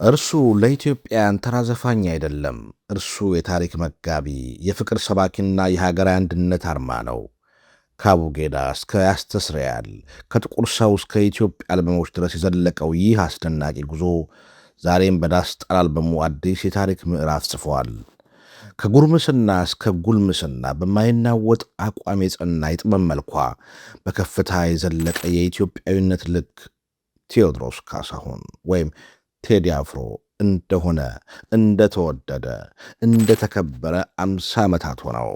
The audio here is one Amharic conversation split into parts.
እርሱ ለኢትዮጵያን ተራ ዘፋኝ አይደለም። እርሱ የታሪክ መጋቢ፣ የፍቅር ሰባኪና የሀገራዊ አንድነት አርማ ነው። ከአቡጌዳ እስከ ያስተስርያል፣ ከጥቁር ሰው እስከ ኢትዮጵያ አልበሞች ድረስ የዘለቀው ይህ አስደናቂ ጉዞ ዛሬም በዳስ ጣል አልበሙ አዲስ የታሪክ ምዕራፍ ጽፏል። ከጉርምስና እስከ ጉልምስና በማይናወጥ አቋም የጸና የጥበብ መልኳ በከፍታ የዘለቀ የኢትዮጵያዊነት ልክ ቴዎድሮስ ካሳሁን ወይም ቴዲ አፍሮ እንደሆነ እንደተወደደ እንደተከበረ 50 ዓመታት ሆነው።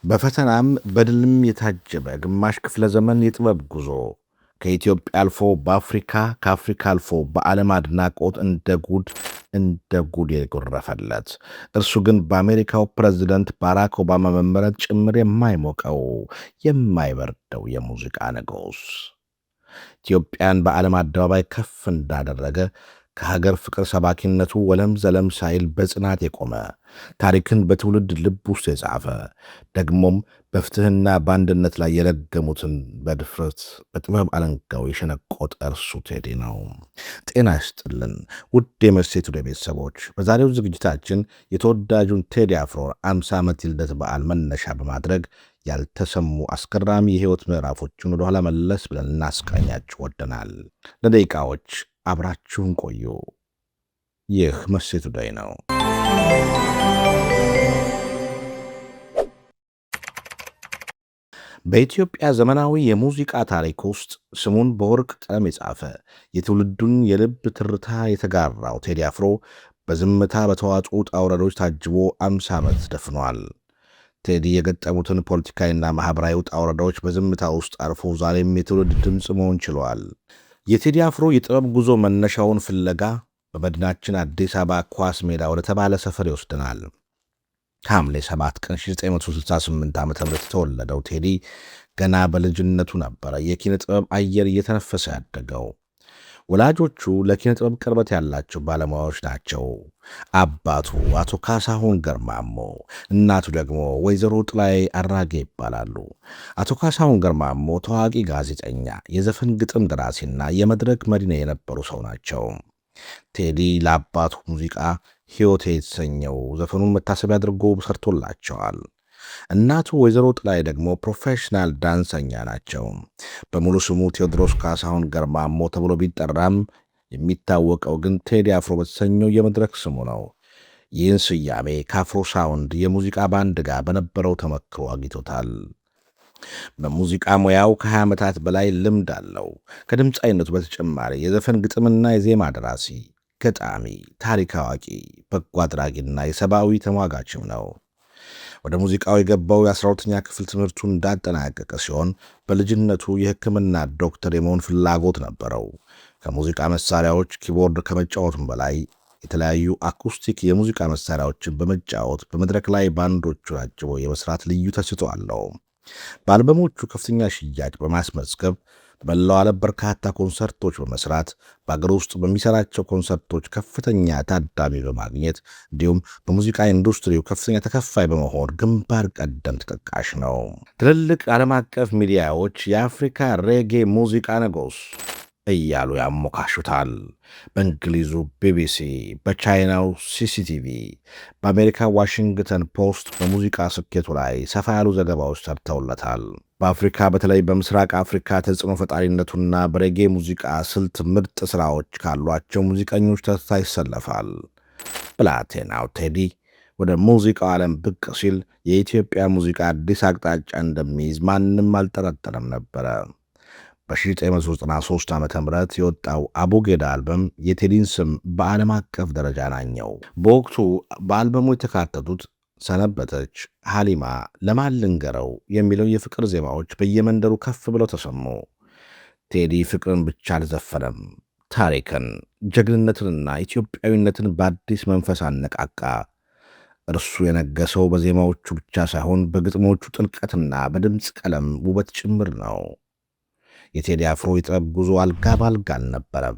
በፈተናም በድልም የታጀበ ግማሽ ክፍለ ዘመን የጥበብ ጉዞ ከኢትዮጵያ አልፎ በአፍሪካ ከአፍሪካ አልፎ በዓለም አድናቆት እንደ ጉድ የጎረፈለት እርሱ ግን በአሜሪካው ፕሬዚደንት ባራክ ኦባማ መመረጥ ጭምር የማይሞቀው የማይበርደው የሙዚቃ ንጉሥ ኢትዮጵያን በዓለም አደባባይ ከፍ እንዳደረገ ከሀገር ፍቅር ሰባኪነቱ ወለም ዘለም ሳይል በጽናት የቆመ ታሪክን በትውልድ ልብ ውስጥ የጻፈ ደግሞም በፍትሕና በአንድነት ላይ የለገሙትን በድፍረት በጥበብ አለንጋው የሸነቆጠ እርሱ ቴዲ ነው። ጤና ይስጥልን ውድ የመሴቱ ቤተሰቦች፣ በዛሬው ዝግጅታችን የተወዳጁን ቴዲ አፍሮ 50 ዓመት የልደት በዓል መነሻ በማድረግ ያልተሰሙ አስገራሚ የሕይወት ምዕራፎችን ወደኋላ መለስ ብለን እናስቃኛችሁ ወደናል። ለደቂቃዎች አብራችሁን ቆዩ። ይህ መሴቱ ዴይ ነው። በኢትዮጵያ ዘመናዊ የሙዚቃ ታሪክ ውስጥ ስሙን በወርቅ ቀለም የጻፈ የትውልዱን የልብ ትርታ የተጋራው ቴዲ አፍሮ በዝምታ በተዋጡ ውጣ ውረዶች ታጅቦ 50 ዓመት ደፍኗል። ቴዲ የገጠሙትን ፖለቲካዊና ማኅበራዊ ውጣ ውረዶች በዝምታ ውስጥ አርፎ ዛሬም የትውልድ ድምፅ መሆን ችሏል። የቴዲ አፍሮ የጥበብ ጉዞ መነሻውን ፍለጋ በመዲናችን አዲስ አበባ ኳስ ሜዳ ወደ ተባለ ሰፈር ይወስደናል። ሐምሌ 7 ቀን 1968 ዓ ም የተወለደው ቴዲ ገና በልጅነቱ ነበረ የኪነ ጥበብ አየር እየተነፈሰ ያደገው። ወላጆቹ ለኪነ ጥበብ ቅርበት ያላቸው ባለሙያዎች ናቸው። አባቱ አቶ ካሳሁን ገርማሞ፣ እናቱ ደግሞ ወይዘሮ ጥላይ አራጌ ይባላሉ። አቶ ካሳሁን ገርማሞ ታዋቂ ጋዜጠኛ፣ የዘፈን ግጥም ደራሲና የመድረክ መሪ የነበሩ ሰው ናቸው። ቴዲ ለአባቱ ሙዚቃ ሕይወቴ የተሰኘው ዘፈኑን መታሰቢያ አድርጎ ሰርቶላቸዋል። እናቱ ወይዘሮ ጥላይ ደግሞ ፕሮፌሽናል ዳንሰኛ ናቸው። በሙሉ ስሙ ቴዎድሮስ ካሳሁን ገርማሞ ተብሎ ቢጠራም የሚታወቀው ግን ቴዲ አፍሮ በተሰኘው የመድረክ ስሙ ነው። ይህን ስያሜ ከአፍሮ ሳውንድ የሙዚቃ ባንድ ጋር በነበረው ተመክሮ አግኝቶታል። በሙዚቃ ሙያው ከ20 ዓመታት በላይ ልምድ አለው። ከድምፃዊነቱ በተጨማሪ የዘፈን ግጥምና የዜማ ደራሲ፣ ገጣሚ፣ ታሪክ አዋቂ፣ በጎ አድራጊና የሰብአዊ ተሟጋችም ነው። ወደ ሙዚቃው የገባው የ12ኛ ክፍል ትምህርቱን እንዳጠናቀቀ ሲሆን በልጅነቱ የሕክምና ዶክተር የመሆን ፍላጎት ነበረው። ከሙዚቃ መሳሪያዎች ኪቦርድ ከመጫወቱም በላይ የተለያዩ አኩስቲክ የሙዚቃ መሳሪያዎችን በመጫወት በመድረክ ላይ ባንዶቹን አጅቦ የመስራት ልዩ ተሰጥኦ አለው። በአልበሞቹ ከፍተኛ ሽያጭ በማስመዝገብ በመላው ዓለም በርካታ ኮንሰርቶች በመስራት በአገር ውስጥ በሚሰራቸው ኮንሰርቶች ከፍተኛ ታዳሚ በማግኘት እንዲሁም በሙዚቃ ኢንዱስትሪው ከፍተኛ ተከፋይ በመሆን ግንባር ቀደም ተጠቃሽ ነው። ትልልቅ ዓለም አቀፍ ሚዲያዎች የአፍሪካ ሬጌ ሙዚቃ ንጉሥ እያሉ ያሞካሹታል። በእንግሊዙ ቢቢሲ፣ በቻይናው ሲሲቲቪ፣ በአሜሪካ ዋሽንግተን ፖስት በሙዚቃ ስኬቱ ላይ ሰፋ ያሉ ዘገባዎች ሰርተውለታል። በአፍሪካ በተለይ በምስራቅ አፍሪካ ተጽዕኖ ፈጣሪነቱና በሬጌ ሙዚቃ ስልት ምርጥ ሥራዎች ካሏቸው ሙዚቀኞች ተርታ ይሰለፋል። ብላቴናው ቴዲ ወደ ሙዚቃው ዓለም ብቅ ሲል የኢትዮጵያ ሙዚቃ አዲስ አቅጣጫ እንደሚይዝ ማንም አልጠረጠረም ነበረ። በ1993 ዓ ም የወጣው አቡጌዳ አልበም የቴዲን ስም በዓለም አቀፍ ደረጃ ናኘው። በወቅቱ በአልበሙ የተካተቱት ሰነበተች፣ ሃሊማ፣ ለማን ልንገረው የሚለው የፍቅር ዜማዎች በየመንደሩ ከፍ ብለው ተሰሙ። ቴዲ ፍቅርን ብቻ አልዘፈነም፣ ታሪክን፣ ጀግንነትንና ኢትዮጵያዊነትን በአዲስ መንፈስ አነቃቃ። እርሱ የነገሰው በዜማዎቹ ብቻ ሳይሆን በግጥሞቹ ጥልቀትና በድምፅ ቀለም ውበት ጭምር ነው። የቴዲ አፍሮ የጥበብ ጉዞ አልጋ ባልጋ አልነበረም።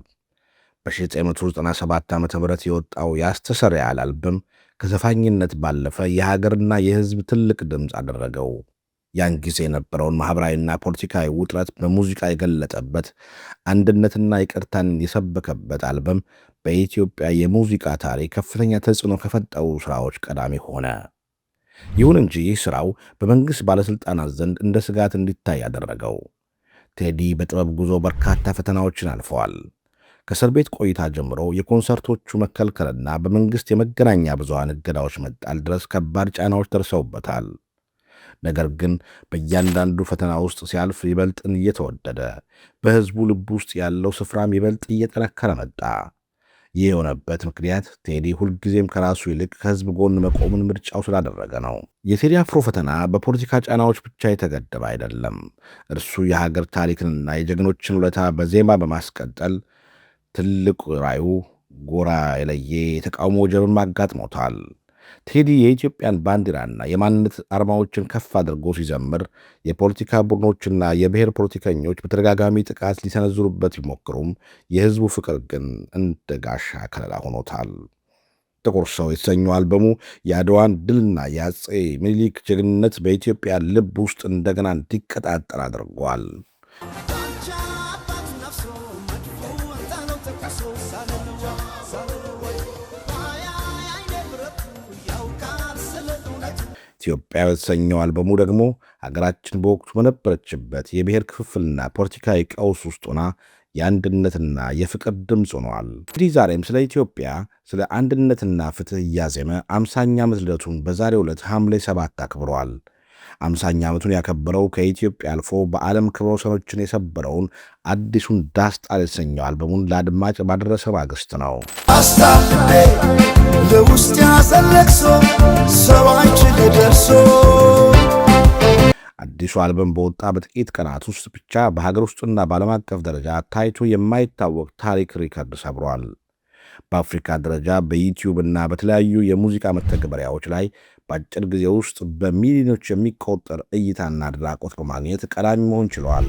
በ1997 ዓ ም የወጣው ያስተሰርያል አልበም ከዘፋኝነት ባለፈ የሀገርና የሕዝብ ትልቅ ድምፅ አደረገው። ያን ጊዜ የነበረውን ማኅበራዊና ፖለቲካዊ ውጥረት በሙዚቃ የገለጠበት፣ አንድነትና ይቅርታን የሰበከበት አልበም በኢትዮጵያ የሙዚቃ ታሪክ ከፍተኛ ተጽዕኖ ከፈጠሩ ሥራዎች ቀዳሚ ሆነ። ይሁን እንጂ ይህ ሥራው በመንግሥት ባለሥልጣናት ዘንድ እንደ ስጋት እንዲታይ ያደረገው። ቴዲ በጥበብ ጉዞ በርካታ ፈተናዎችን አልፈዋል። ከእስር ቤት ቆይታ ጀምሮ የኮንሰርቶቹ መከልከልና በመንግሥት የመገናኛ ብዙሃን እገዳዎች መጣል ድረስ ከባድ ጫናዎች ደርሰውበታል። ነገር ግን በእያንዳንዱ ፈተና ውስጥ ሲያልፍ ይበልጥን እየተወደደ፣ በሕዝቡ ልብ ውስጥ ያለው ስፍራም ይበልጥ እየጠነከረ መጣ። ይህ የሆነበት ምክንያት ቴዲ ሁልጊዜም ከራሱ ይልቅ ከሕዝብ ጎን መቆምን ምርጫው ስላደረገ ነው። የቴዲ አፍሮ ፈተና በፖለቲካ ጫናዎች ብቻ የተገደበ አይደለም። እርሱ የሀገር ታሪክንና የጀግኖችን ውለታ በዜማ በማስቀጠል ትልቅ ራዩ ጎራ የለየ የተቃውሞ ወጀብም አጋጥሞታል። ቴዲ የኢትዮጵያን ባንዲራና የማንነት አርማዎችን ከፍ አድርጎ ሲዘምር የፖለቲካ ቡድኖችና የብሔር ፖለቲከኞች በተደጋጋሚ ጥቃት ሊሰነዝሩበት ቢሞክሩም የሕዝቡ ፍቅር ግን እንደ ጋሻ ከለላ ሆኖታል። ጥቁር ሰው የተሰኘው አልበሙ የአድዋን ድልና የአፄ ምኒልክ ጀግንነት በኢትዮጵያ ልብ ውስጥ እንደገና እንዲቀጣጠል አድርጓል። ኢትዮጵያ በተሰኘው አልበሙ ደግሞ ሀገራችን በወቅቱ በነበረችበት የብሔር ክፍፍልና ፖለቲካዊ ቀውስ ውስጥ ሆና የአንድነትና የፍቅር ድምፅ ሆነዋል። እንግዲህ ዛሬም ስለ ኢትዮጵያ ስለ አንድነትና ፍትሕ እያዜመ 50ኛ ዓመት ልደቱን በዛሬው ዕለት ሐምሌ 7 አክብረዋል። 50ኛ ዓመቱን ያከበረው ከኢትዮጵያ አልፎ በዓለም ክብረ ወሰኖችን የሰበረውን አዲሱን ዳስጣል የተሰኘው አልበሙን ለአድማጭ ባደረሰ ማግስት ነው። አስታልቤ ለውስጥ ያዘለቅሶ ሰው አይችል ደርሶ አዲሱ አልበም በወጣ በጥቂት ቀናት ውስጥ ብቻ በሀገር ውስጥና በዓለም አቀፍ ደረጃ ታይቶ የማይታወቅ ታሪክ ሪከርድ ሰብሯል። በአፍሪካ ደረጃ በዩቲዩብ እና በተለያዩ የሙዚቃ መተግበሪያዎች ላይ በአጭር ጊዜ ውስጥ በሚሊዮኖች የሚቆጠር እይታና አድናቆት በማግኘት ቀዳሚ መሆን ችለዋል።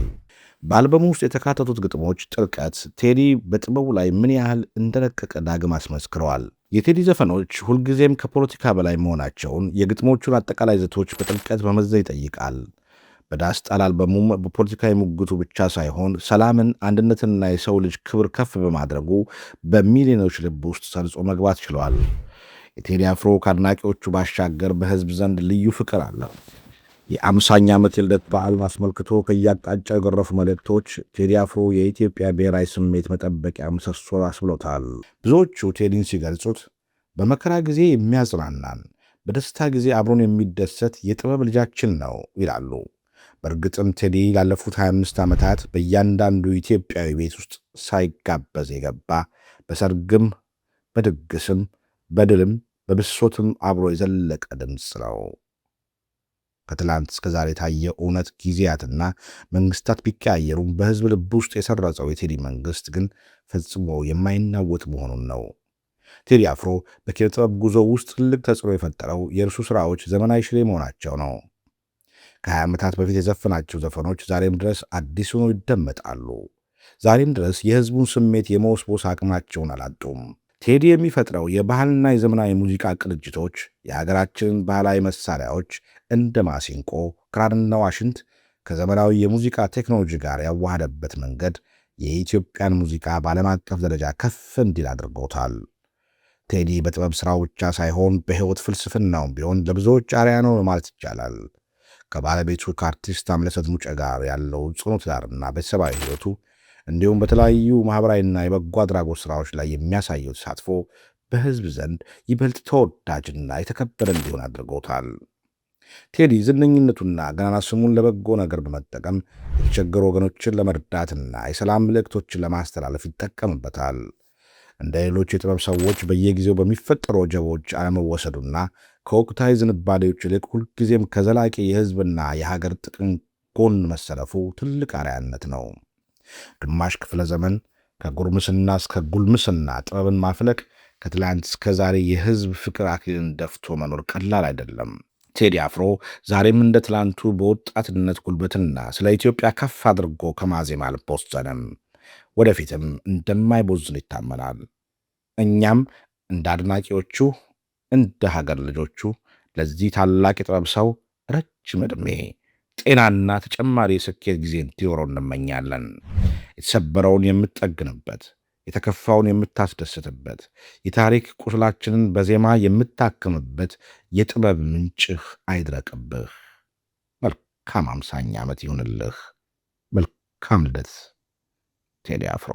በአልበሙ ውስጥ የተካተቱት ግጥሞች ጥልቀት ቴዲ በጥበቡ ላይ ምን ያህል እንደረቀቀ ዳግም አስመስክረዋል። የቴዲ ዘፈኖች ሁልጊዜም ከፖለቲካ በላይ መሆናቸውን የግጥሞቹን አጠቃላይ ይዘቶች በጥልቀት መመዘን ይጠይቃል። በዳስጣል አልበሙም በፖለቲካዊ ሙግቱ ብቻ ሳይሆን ሰላምን፣ አንድነትንና የሰው ልጅ ክብር ከፍ በማድረጉ በሚሊዮኖች ልብ ውስጥ ሰርጾ መግባት ችለዋል። የቴዲ አፍሮ ከአድናቂዎቹ ባሻገር በሕዝብ ዘንድ ልዩ ፍቅር አለው። የ50ኛ ዓመት የልደት በዓሉን አስመልክቶ ከየአቅጣጫው የጎረፉ መልእክቶች ቴዲ አፍሮ የኢትዮጵያ ብሔራዊ ስሜት መጠበቂያ ምሰሶ አስብሎታል። ብዙዎቹ ቴዲን ሲገልጹት በመከራ ጊዜ የሚያጽናናን፣ በደስታ ጊዜ አብሮን የሚደሰት የጥበብ ልጃችን ነው ይላሉ። በእርግጥም ቴዲ ላለፉት 25 ዓመታት በእያንዳንዱ ኢትዮጵያዊ ቤት ውስጥ ሳይጋበዝ የገባ፣ በሰርግም በድግስም በድልም በብሶትም አብሮ የዘለቀ ድምፅ ነው። ከትላንት እስከ ዛሬ የታየ እውነት ጊዜያትና መንግስታት ቢቀያየሩም በሕዝብ ልብ ውስጥ የሰረጸው የቴዲ መንግስት ግን ፈጽሞ የማይናወጥ መሆኑን ነው። ቴዲ አፍሮ በኪነ ጥበብ ጉዞ ውስጥ ትልቅ ተጽዕኖ የፈጠረው የእርሱ ሥራዎች ዘመናዊ ሽሬ መሆናቸው ነው። ከ20 ዓመታት በፊት የዘፈናቸው ዘፈኖች ዛሬም ድረስ አዲስ ሆነው ይደመጣሉ። ዛሬም ድረስ የሕዝቡን ስሜት የመወስቦስ አቅማቸውን አላጡም። ቴዲ የሚፈጥረው የባህልና የዘመናዊ ሙዚቃ ቅንጅቶች የሀገራችንን ባህላዊ መሳሪያዎች እንደ ማሲንቆ፣ ክራርና ዋሽንት ከዘመናዊ የሙዚቃ ቴክኖሎጂ ጋር ያዋሃደበት መንገድ የኢትዮጵያን ሙዚቃ በዓለም አቀፍ ደረጃ ከፍ እንዲል አድርጎታል። ቴዲ በጥበብ ሥራው ብቻ ሳይሆን በሕይወት ፍልስፍናውም ቢሆን ለብዙዎች አርአያ ነው ማለት ይቻላል። ከባለቤቱ ከአርቲስት አምለሰት ሙጬ ጋር ያለው ጽኑ ትዳርና ቤተሰባዊ ሕይወቱ እንዲሁም በተለያዩ ማኅበራዊና የበጎ አድራጎት ሥራዎች ላይ የሚያሳየው ተሳትፎ በሕዝብ ዘንድ ይበልጥ ተወዳጅና የተከበረ እንዲሆን አድርጎታል። ቴዲ ዝነኝነቱና ገናና ስሙን ለበጎ ነገር በመጠቀም የተቸገሩ ወገኖችን ለመርዳትና የሰላም መልእክቶችን ለማስተላለፍ ይጠቀምበታል። እንደ ሌሎች የጥበብ ሰዎች በየጊዜው በሚፈጠሩ ወጀቦች አለመወሰዱና ከወቅታዊ ዝንባሌዎች ይልቅ ሁልጊዜም ከዘላቂ የሕዝብና የሀገር ጥቅም ጎን መሰለፉ ትልቅ አርአያነት ነው። ግማሽ ክፍለ ዘመን ከጉርምስና እስከ ጉልምስና ጥበብን ማፍለቅ፣ ከትላንት እስከ ዛሬ የሕዝብ ፍቅር አክሊልን ደፍቶ መኖር ቀላል አይደለም። ቴዲ አፍሮ ዛሬም እንደ ትላንቱ በወጣትነት ጉልበትና ስለ ኢትዮጵያ ከፍ አድርጎ ከማዜም አልቦዘነም። ወደፊትም እንደማይቦዝን ይታመናል። እኛም እንደ አድናቂዎቹ እንደ ሀገር ልጆቹ ለዚህ ታላቅ የጥበብ ሰው ረጅም ዕድሜ ጤናና ተጨማሪ የስኬት ጊዜ እንዲኖረው እንመኛለን። የተሰበረውን የምትጠግንበት፣ የተከፋውን የምታስደስትበት፣ የታሪክ ቁስላችንን በዜማ የምታክምበት የጥበብ ምንጭህ አይድረቅብህ። መልካም 50ኛ ዓመት ይሁንልህ። መልካም ልደት ቴዲ አፍሮ።